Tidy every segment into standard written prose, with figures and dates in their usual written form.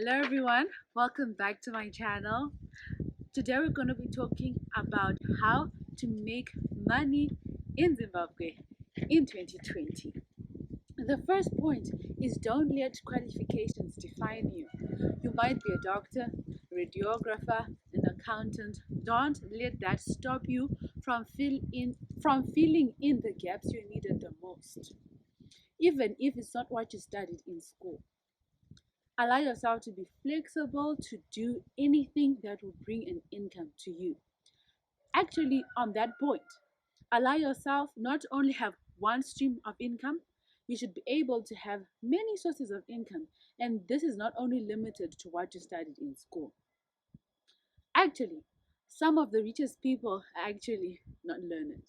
Hello everyone, welcome back to my channel. Today we're going to be talking about how to make money in Zimbabwe in 2020. The first point is don't let qualifications define you. You might be a doctor, a radiographer, an accountant. Don't let that stop you from filling in the gaps you needed the most, even if it's not what you studied in school. Allow yourself to be flexible to do anything that will bring an income to you. Actually, on that point, allow yourself not only have one stream of income, you should be able to have many sources of income. And this is not only limited to what you studied in school. Actually, some of the richest people are actually not learned.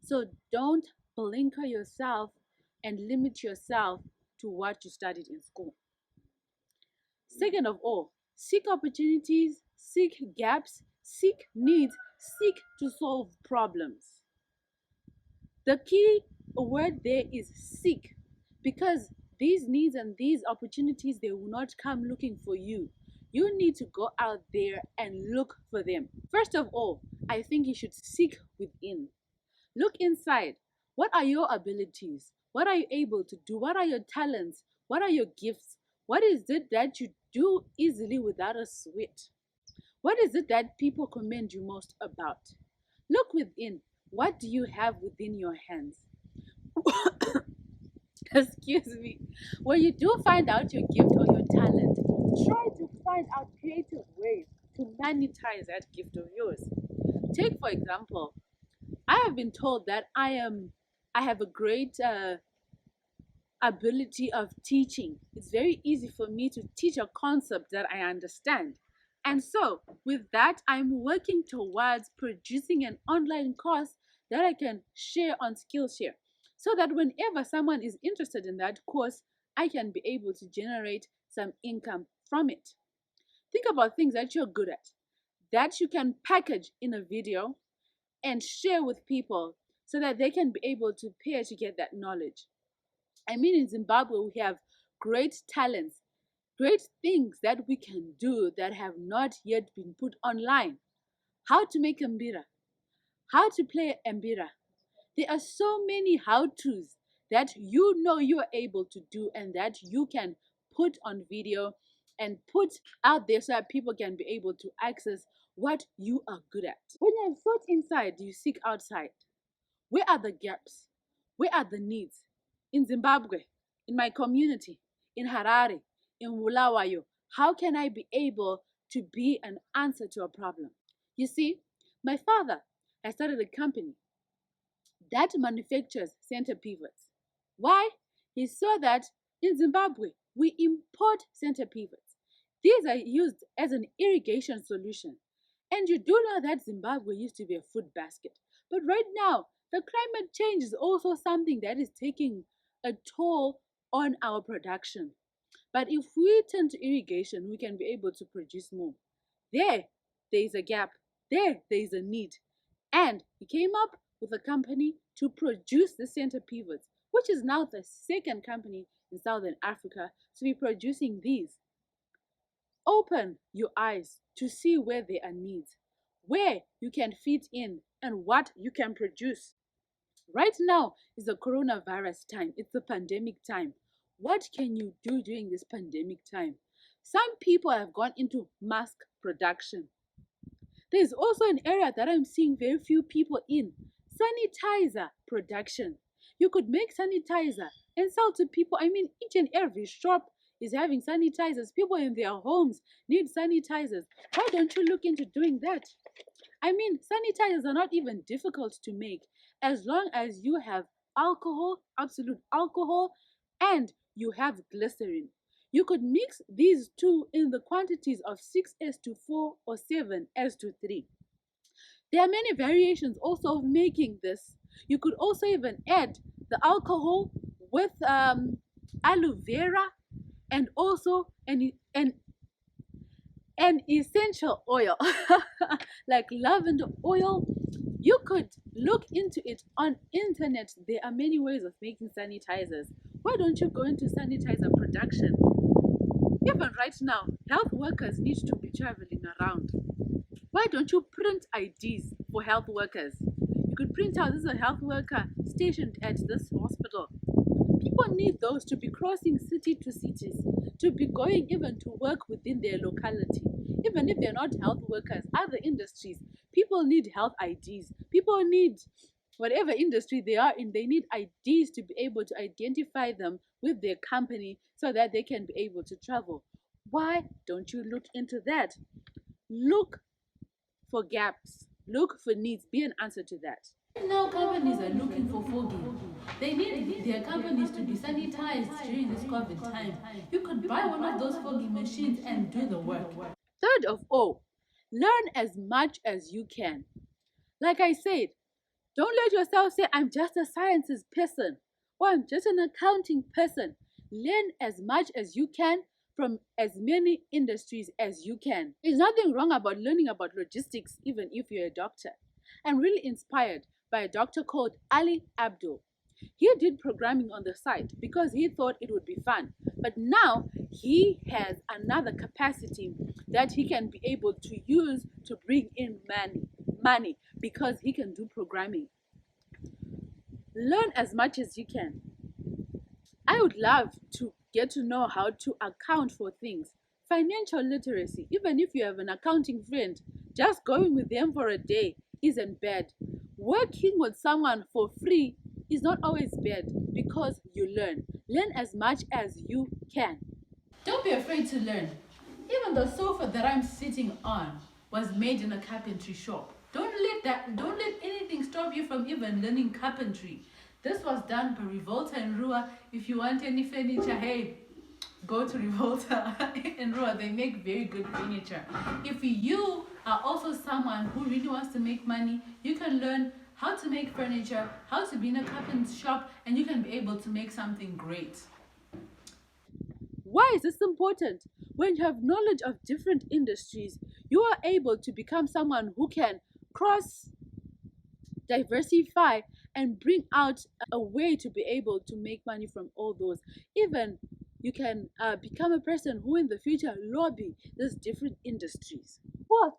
So don't blinker yourself and limit yourself to what you studied in school. Second of all, seek opportunities, seek gaps, seek needs, seek to solve problems. The key word there is seek, because these needs and these opportunities, they will not come looking for you. You need to go out there and look for them. First of all, I think you should seek within. Look inside. What are your abilities? What are you able to do? What are your talents? What are your gifts? What is it that you do easily without a sweat? What is it that people commend you most about? Look within. What do you have within your hands? Excuse me. When you do find out your gift or your talent, try to find out creative ways to monetize that gift of yours. Take, for example, I have been told that I have a great ability of teaching. It's very easy for me to teach a concept that I understand. And so, with that, I'm working towards producing an online course that I can share on Skillshare, so that whenever someone is interested in that course, I can be able to generate some income from it. Think about things that you're good at, that you can package in a video and share with people so that they can be able to pay to get that knowledge. I mean, in Zimbabwe, we have great talents, great things that we can do that have not yet been put online. How to make mbira, how to play mbira. There are so many how-tos that you know you are able to do and that you can put on video and put out there so that people can be able to access what you are good at. When you have thought inside, you seek outside. Where are the gaps? Where are the needs? In Zimbabwe, in my community, in Harare, in Bulawayo, how can I be able to be an answer to a problem? You see, my father has started a company that manufactures center pivots. Why? He saw that in Zimbabwe, we import center pivots. These are used as an irrigation solution. And you do know that Zimbabwe used to be a food basket. But right now, the climate change is also something that is taking a toll on our production. But if we turn to irrigation, we can be able to produce more. There is a gap. There is a need. And he came up with a company to produce the center pivots, which is now the second company in Southern Africa to be producing these. Open your eyes to see where there are needs, where you can fit in, and what you can produce. Right now is the coronavirus time. It's the pandemic time. What can you do during this pandemic time? Some people have gone into mask production. There's also an area that I'm seeing very few people in: sanitizer production. You could make sanitizer and sell to people. I mean, each and every shop is having sanitizers. People in their homes need sanitizers. Why don't you look into doing that? I mean, sanitizers are not even difficult to make as long as you have alcohol, absolute alcohol, and you have glycerin. You could mix these two in the quantities of 6s to 4 or 7s to 3. There are many variations also of making this. You could also even add the alcohol with aloe vera and also an essential oil like lavender oil. You could look into it on internet. There are many ways of making sanitizers. Why don't you go into sanitizer production? Even right now, health workers need to be traveling around. Why don't you print IDs for health workers? You could print out this is a health worker stationed at this hospital. People need those to be crossing city to cities, to be going even to work within their locality. Even if they're not health workers, other industries, people need health IDs. People need whatever industry they are in, they need IDs to be able to identify them with their company so that they can be able to travel. Why don't you look into that? Look for gaps, look for needs, be an answer to that. Now companies are looking for fogging. They need their companies to be sanitized during this COVID time. You could buy one of those fogging machines and do the work. Third of all, learn as much as you can. Like I said, don't let yourself say, I'm just a sciences person or I'm just an accounting person. Learn as much as you can from as many industries as you can. There's nothing wrong about learning about logistics, even if you're a doctor. I'm really inspired by a doctor called Ali Abdul. He did programming on the side because he thought it would be fun. But now he has another capacity that he can be able to use to bring in money because he can do programming. Learn as much as you can. I would love to get to know how to account for things. Financial literacy, even if you have an accounting friend, just going with them for a day isn't bad. Working with someone for free is not always bad because you learn. Learn as much as you can. Don't be afraid to learn. Even the sofa that I'm sitting on was made in a carpentry shop. Don't let anything stop you from even learning carpentry. This was done by Revolta and Rua. If you want any furniture, hey, go to Revolta and Rua. They make very good furniture. If you are also someone who really wants to make money, you can learn how to make furniture, how to be in a carpentry shop, and you can be able to make something great. Why is this important? When you have knowledge of different industries, you are able to become someone who can cross diversify and bring out a way to be able to make money from all those. Even you can become a person who in the future lobby these different industries. Fourth,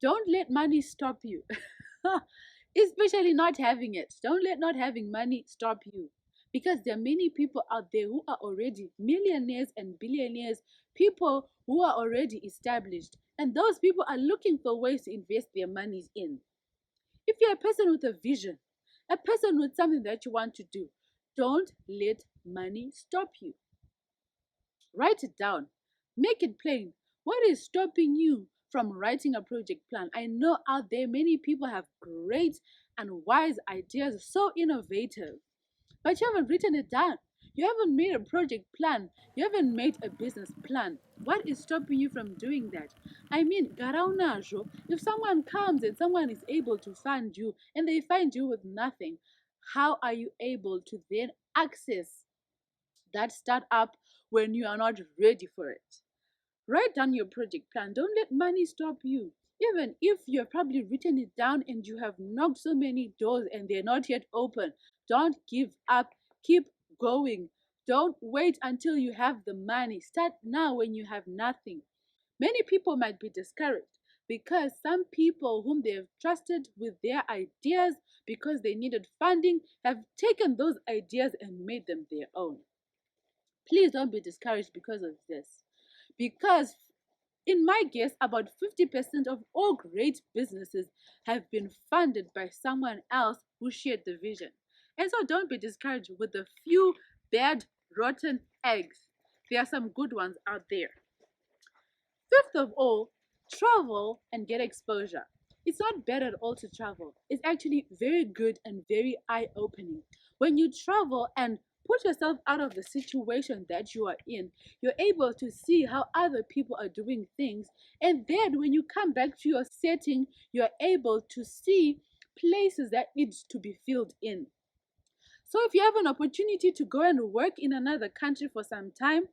don't let money stop you. Especially not having it. Don't let not having money stop you. Because there are many people out there who are already millionaires and billionaires, people who are already established, and those people are looking for ways to invest their monies in. If you're a person with a vision, a person with something that you want to do, don't let money stop you. Write it down. Make it plain. What is stopping you from writing a project plan? I know out there many people have great and wise ideas, so innovative, but you haven't written it down. You haven't made a project plan. You haven't made a business plan. What is stopping you from doing that? I mean, garaunajo, if someone comes and someone is able to fund you and they find you with nothing, how are you able to then access that startup when you are not ready for it? Write down your project plan. Don't let money stop you. Even if you have probably written it down and you have knocked so many doors and they're not yet open, don't give up. Keep going. Don't wait until you have the money. Start now when you have nothing. Many people might be discouraged because some people whom they have trusted with their ideas because they needed funding have taken those ideas and made them their own. Please don't be discouraged because of this. Because, in my guess, about 50% of all great businesses have been funded by someone else who shared the vision. And so don't be discouraged with the few bad, rotten eggs. There are some good ones out there. Fifth of all, travel and get exposure. It's not bad at all to travel. It's actually very good and very eye opening. When you travel and put yourself out of the situation that you are in, you're able to see how other people are doing things. And then when you come back to your setting, you're able to see places that need to be filled in. So if you have an opportunity to go and work in another country for some time,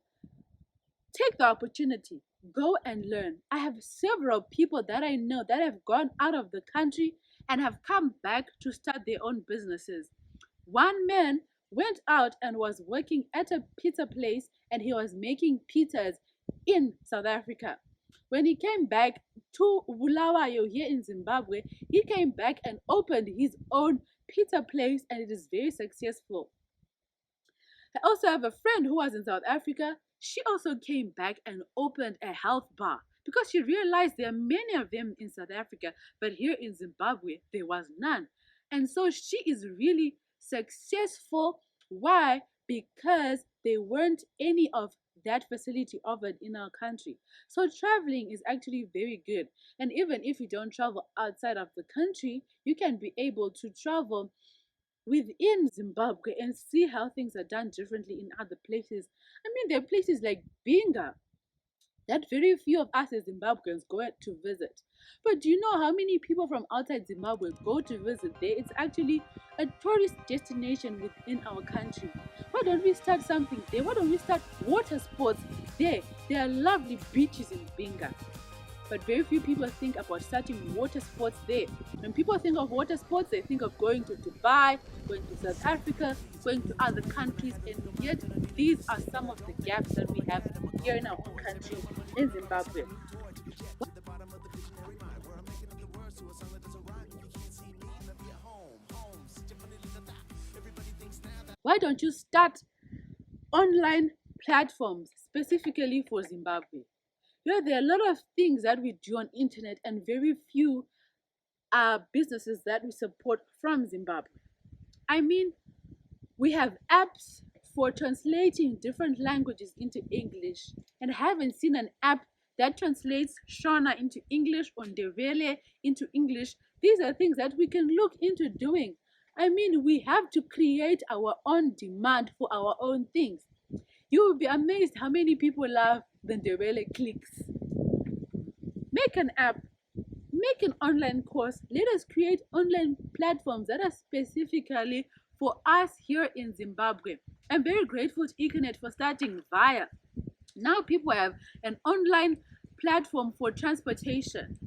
take the opportunity. Go and learn. I have several people that I know that have gone out of the country and have come back to start their own businesses. One man went out and was working at a pizza place and he was making pizzas in South Africa. When he came back to Bulawayo here in Zimbabwe, he came back and opened his own pizza place, and it is very successful. I also have a friend who was in South Africa. She also came back and opened a health bar because she realized there are many of them in South Africa, but here in Zimbabwe, there was none. And so she is really successful. Why? Because there weren't any of that facility offered in our country. So traveling is actually very good. And even if you don't travel outside of the country, you can be able to travel within Zimbabwe and see how things are done differently in other places. I mean, there are places like Binga that very few of us as Zimbabweans go to visit. But do you know how many people from outside Zimbabwe go to visit there? It's actually a tourist destination within our country. Why don't we start something there? Why don't we start water sports there? There are lovely beaches in Binga. But very few people think about starting water sports there. When people think of water sports, they think of going to Dubai, going to South Africa, going to other countries, and yet these are some of the gaps that we have here in our own country, in Zimbabwe. Why don't you start online platforms specifically for Zimbabwe? There are a lot of things that we do on internet, and very few are businesses that we support from Zimbabwe. I mean, we have apps for translating different languages into English, and I haven't seen an app that translates Shona into English or Ndebele into English. These are things that we can look into doing. I mean, we have to create our own demand for our own things. You will be amazed how many people love the Ndebele clicks. Make an app, make an online course. Let us create online platforms that are specifically for us here in Zimbabwe. I'm very grateful to Econet for starting VIA. Now people have an online platform for transportation.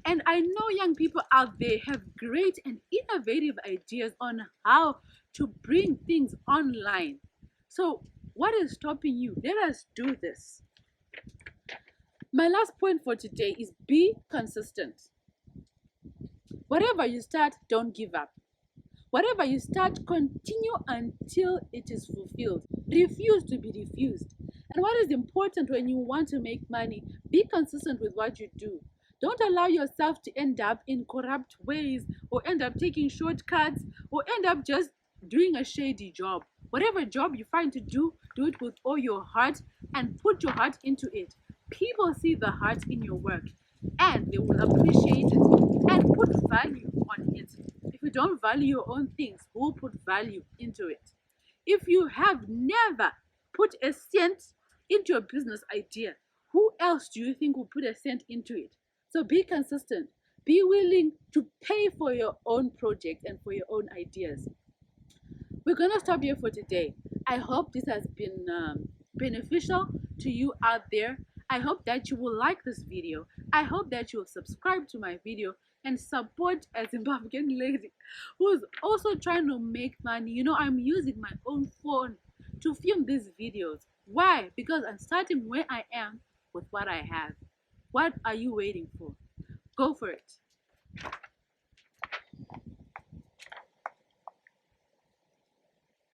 And I know young people out there have great and innovative ideas on how to bring things online. So what is stopping you? Let us do this. My last point for today is be consistent. Whatever you start, don't give up. Whatever you start, continue until it is fulfilled. Refuse to be refused. And what is important when you want to make money, be consistent with what you do. Don't allow yourself to end up in corrupt ways, or end up taking shortcuts, or end up just doing a shady job. Whatever job you find to do it with all your heart and put your heart into it. People see the heart in your work and they will appreciate it and put value on it. If you don't value your own things, who will put value into it? If you have never put a cent into a business idea, who else do you think will put a cent into it? So be consistent. Be willing to pay for your own project and for your own ideas. We're going to stop here for today. I hope this has been beneficial to you out there. I hope that you will like this video. I hope that you will subscribe to my video and support a Zimbabwean lady who's also trying to make money. You know, I'm using my own phone to film these videos. Why? Because I'm starting where I am with what I have. What are you waiting for? Go for it.